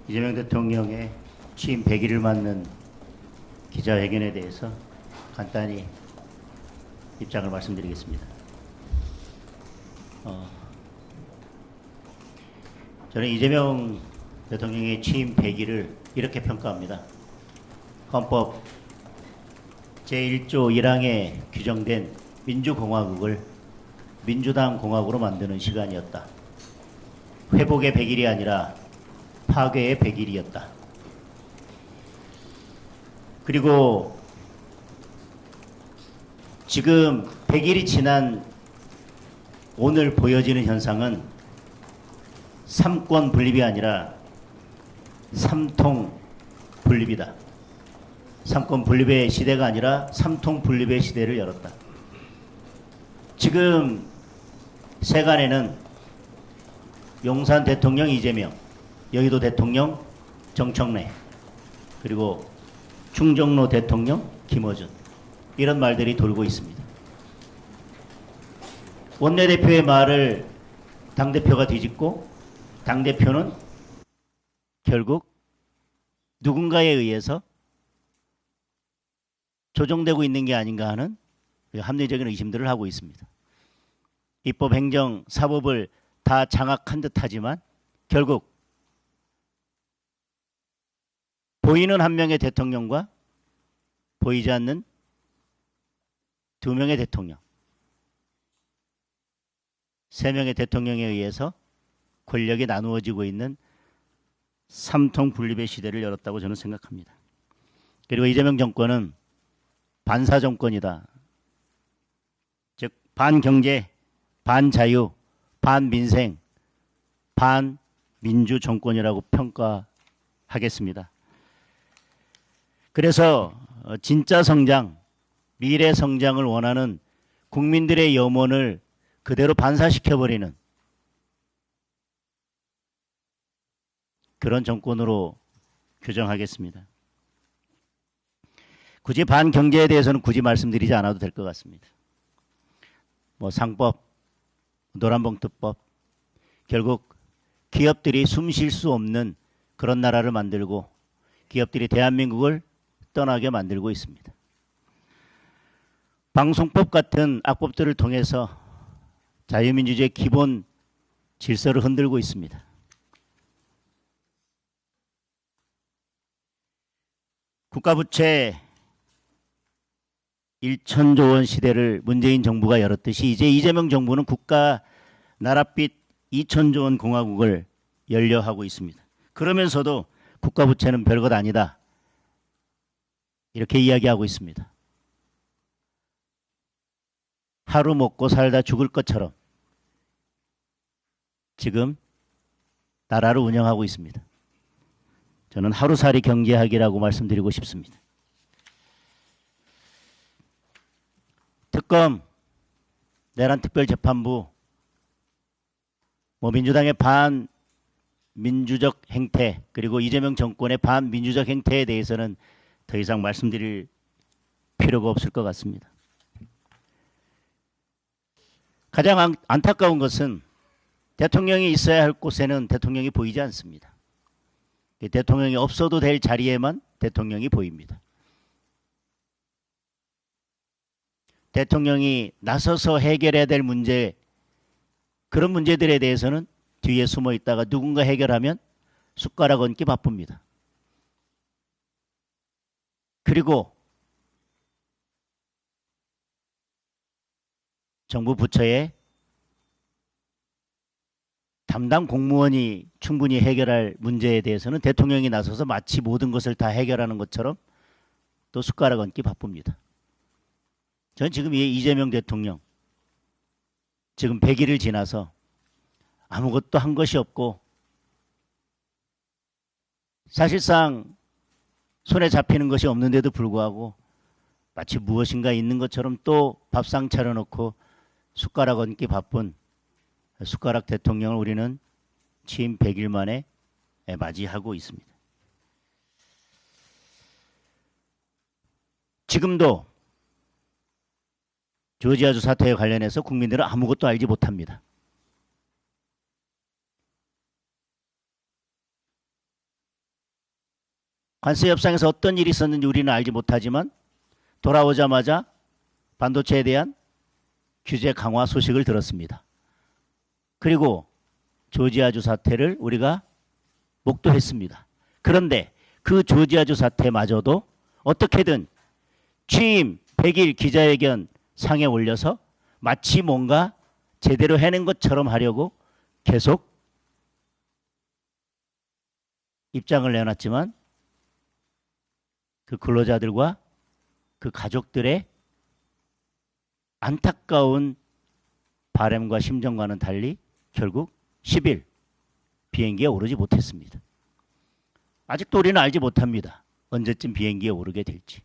이재명 대통령의 취임 100일을 맞는 기자회견에 대해서 간단히 입장을 말씀드리겠습니다. 저는 이재명 대통령의 취임 100일을 이렇게 평가합니다. 헌법 제1조 1항에 규정된 민주공화국을 민주당 공화국으로 만드는 시간이었다. 회복의 100일이 아니라 파괴의 100일이었다. 그리고 지금 100일이 지난 오늘 보여지는 현상은 삼권 분립이 아니라 삼통 분립이다. 삼권 분립의 시대가 아니라 삼통 분립의 시대를 열었다. 지금 세간에는 용산 대통령 이재명, 여의도 대통령 정청래, 그리고 충정로 대통령 김어준, 이런 말들이 돌고 있습니다. 원내대표의 말을 당대표가 뒤집고 당대표는 결국 누군가에 의해서 조종되고 있는 게 아닌가 하는 합리적인 의심들을 하고 있습니다. 입법, 행정, 사법을 다 장악한 듯하지만 결국 보이는 한 명의 대통령과 보이지 않는 두 명의 대통령, 세 명의 대통령에 의해서 권력이 나누어지고 있는 삼통 분립의 시대를 열었다고 저는 생각합니다. 그리고 이재명 정권은 반사 정권이다. 즉 반경제, 반자유, 반민생, 반민주 정권이라고 평가하겠습니다. 그래서 진짜 성장, 미래 성장을 원하는 국민들의 염원을 그대로 반사시켜버리는 그런 정권으로 규정하겠습니다. 굳이 반경제에 대해서는 굳이 말씀드리지 않아도 될 것 같습니다. 뭐 상법, 노란봉투법, 결국 기업들이 숨 쉴 수 없는 그런 나라를 만들고 기업들이 대한민국을 떠나게 만들고 있습니다. 방송법 같은 악법들을 통해서 자유민주주의의 기본 질서를 흔들고 있습니다. 국가부채 1,000조 원 시대를 문재인 정부가 열었듯이 이제 이재명 정부는 국가 나랏빚 2,000조 원 공화국을 열려하고 있습니다. 그러면서도 국가부채는 별것 아니다, 이렇게 이야기하고 있습니다. 하루 먹고 살다 죽을 것처럼 지금 나라를 운영하고 있습니다. 저는 하루살이 경제학이라고 말씀드리고 싶습니다. 특검, 내란 특별재판부, 민주당의 반민주적 행태, 그리고 이재명 정권의 반민주적 행태에 대해서는 더 이상 말씀드릴 필요가 없을 것 같습니다. 가장 안타까운 것은 대통령이 있어야 할 곳에는 대통령이 보이지 않습니다. 대통령이 없어도 될 자리에만 대통령이 보입니다. 대통령이 나서서 해결해야 될 문제, 그런 문제들에 대해서는 뒤에 숨어 있다가 누군가 해결하면 숟가락 얹기 바쁩니다. 그리고 정부 부처에 담당 공무원이 충분히 해결할 문제에 대해서는 대통령이 나서서 마치 모든 것을 다 해결하는 것처럼 또 숟가락 얹기 바쁩니다. 저는 지금 이 이재명 대통령 지금 100일을 지나서 아무것도 한 것이 없고 사실상 손에 잡히는 것이 없는데도 불구하고 마치 무엇인가 있는 것처럼 또 밥상 차려놓고 숟가락 얹기 바쁜 숟가락 대통령을 우리는 취임 100일 만에 맞이하고 있습니다. 지금도 조지아주 사태에 관련해서 국민들은 아무것도 알지 못합니다. 관세 협상에서 어떤 일이 있었는지 우리는 알지 못하지만 돌아오자마자 반도체에 대한 규제 강화 소식을 들었습니다. 그리고 조지아주 사태를 우리가 목도했습니다. 그런데 그 조지아주 사태마저도 어떻게든 취임 100일 기자회견 상에 올려서 마치 뭔가 제대로 해낸 것처럼 하려고 계속 입장을 내놨지만 그 근로자들과 그 가족들의 안타까운 바람과 심정과는 달리 결국 10일 비행기에 오르지 못했습니다. 아직도 우리는 알지 못합니다. 언제쯤 비행기에 오르게 될지.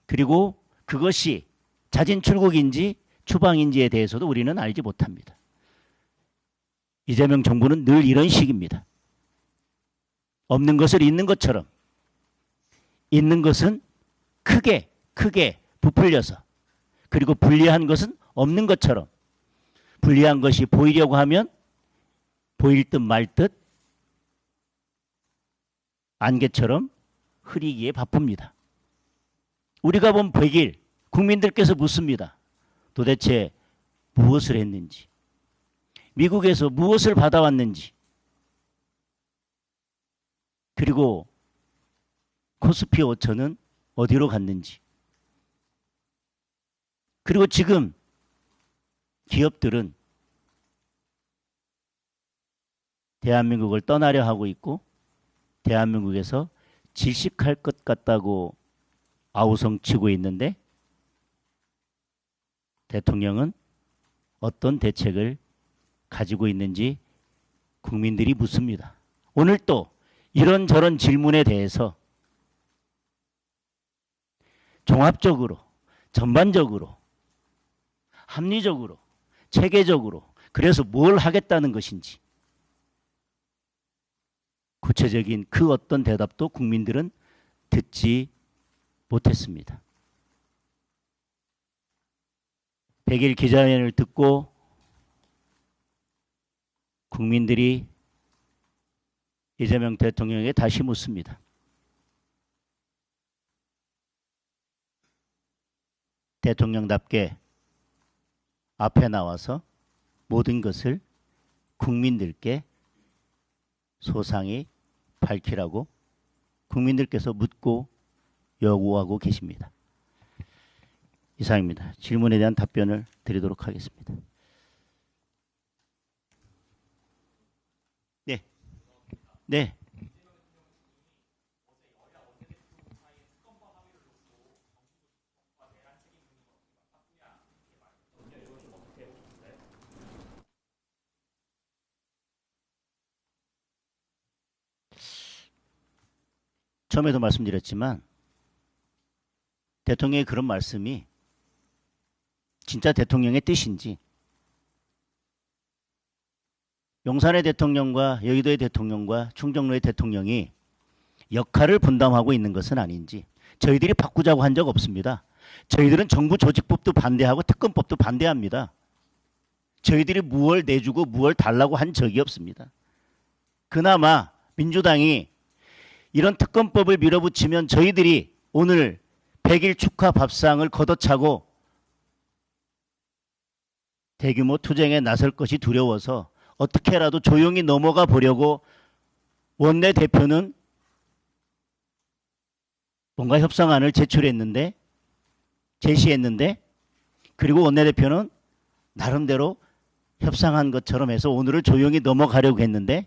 그리고 그것이 자진 출국인지 추방인지에 대해서도 우리는 알지 못합니다. 이재명 정부는 늘 이런 식입니다. 없는 것을 있는 것처럼, 있는 것은 크게 부풀려서, 그리고 불리한 것은 없는 것처럼, 불리한 것이 보이려고 하면 보일 듯 말 듯 안개처럼 흐리기에 바쁩니다. 우리가 본 100일 국민들께서 묻습니다. 도대체 무엇을 했는지, 미국에서 무엇을 받아왔는지, 그리고 코스피 5천은 어디로 갔는지, 그리고 지금 기업들은 대한민국을 떠나려 하고 있고 대한민국에서 질식할 것 같다고 아우성치고 있는데 대통령은 어떤 대책을 가지고 있는지 국민들이 묻습니다. 오늘 또 이런저런 질문에 대해서 종합적으로, 전반적으로, 합리적으로, 체계적으로 그래서 뭘 하겠다는 것인지 구체적인 그 어떤 대답도 국민들은 듣지 못했습니다. 100일 기자회견을 듣고 국민들이 이재명 대통령에게 다시 묻습니다. 대통령답게 앞에 나와서 모든 것을 국민들께 소상히 밝히라고 국민들께서 묻고 요구하고 계십니다. 이상입니다. 질문에 대한 답변을 드리도록 하겠습니다. 네. 네. 처음에도 말씀드렸지만 대통령의 그런 말씀이 진짜 대통령의 뜻인지 용산의 대통령과 여의도의 대통령과 충정로의 대통령이 역할을 분담하고 있는 것은 아닌지 저희들이 바꾸자고 한 적 없습니다. 저희들은 정부 조직법도 반대하고 특검법도 반대합니다. 저희들이 무엇을 내주고 무엇을 달라고 한 적이 없습니다. 그나마 민주당이 이런 특검법을 밀어붙이면 저희들이 오늘 100일 축하 밥상을 걷어차고 대규모 투쟁에 나설 것이 두려워서 어떻게라도 조용히 넘어가 보려고 원내대표는 뭔가 협상안을 제시했는데 그리고 원내대표는 나름대로 협상한 것처럼 해서 오늘을 조용히 넘어가려고 했는데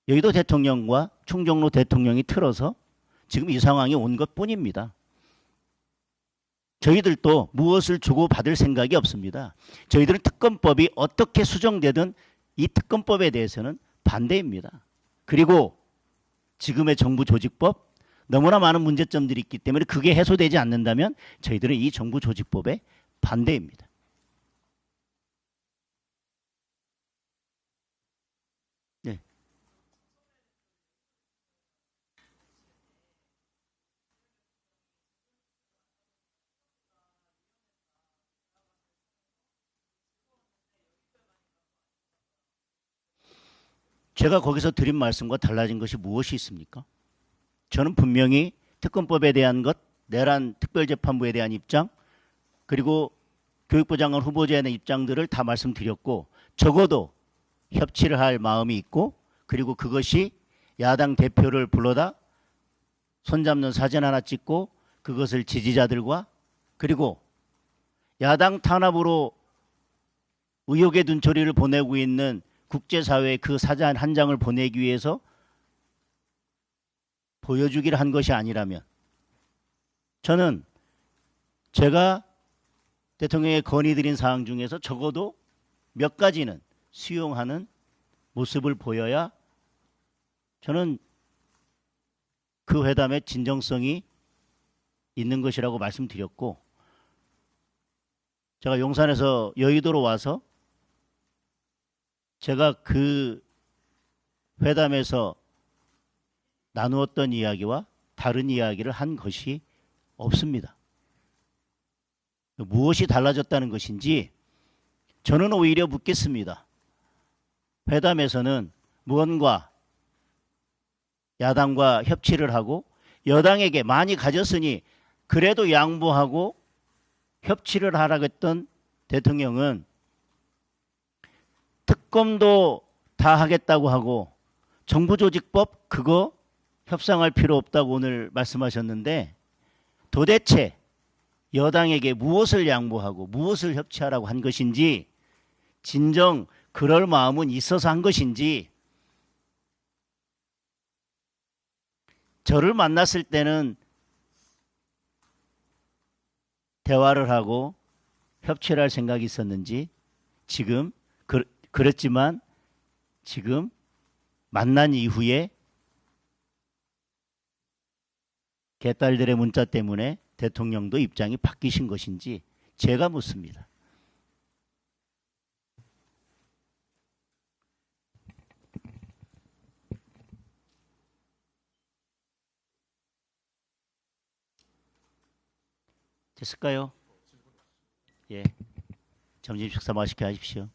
여의도 대통령과 충정로 대통령이 틀어서 지금 이 상황이 온 것뿐입니다. 저희들도 무엇을 주고받을 생각이 없습니다. 저희들은 특검법이 어떻게 수정되든 이 특검법에 대해서는 반대입니다. 그리고 지금의 정부 조직법 너무나 많은 문제점들이 있기 때문에 그게 해소되지 않는다면 저희들은 이 정부 조직법에 반대입니다. 네. 제가 거기서 드린 말씀과 달라진 것이 무엇이 있습니까? 저는 분명히 특검법에 대한 것, 내란 특별재판부에 대한 입장, 그리고 교육부 장관 후보자에 대한 입장들을 다 말씀드렸고, 적어도 협치를 할 마음이 있고, 그리고 그것이 야당 대표를 불러다 손잡는 사진 하나 찍고 그것을 지지자들과, 그리고 야당 탄압으로 의혹의 눈초리를 보내고 있는 국제사회에 그 사진 한 장을 보내기 위해서 보여주기를 한 것이 아니라면, 저는 제가 대통령에 건의드린 사항 중에서 적어도 몇 가지는 수용하는 모습을 보여야 저는 그 회담의 진정성이 있는 것이라고 말씀드렸고, 제가 용산에서 여의도로 와서 제가 그 회담에서 나누었던 이야기와 다른 이야기를 한 것이 없습니다. 무엇이 달라졌다는 것인지 저는 오히려 묻겠습니다. 회담에서는 무언가 야당과 협치를 하고 여당에게 많이 가졌으니 그래도 양보하고 협치를 하라고 했던 대통령은 특검도 다 하겠다고 하고 정부조직법 그거 협상할 필요 없다고 오늘 말씀하셨는데, 도대체 여당에게 무엇을 양보하고 무엇을 협치하라고 한 것인지, 진정 그럴 마음은 있어서 한 것인지, 저를 만났을 때는 대화를 하고 협치를 할 생각이 있었는지, 지금 그랬지만 지금 만난 이후에 개딸들의 문자 때문에 대통령도 입장이 바뀌신 것인지 제가 묻습니다. 됐을까요? 예. 점심 식사 맛있게 하십시오.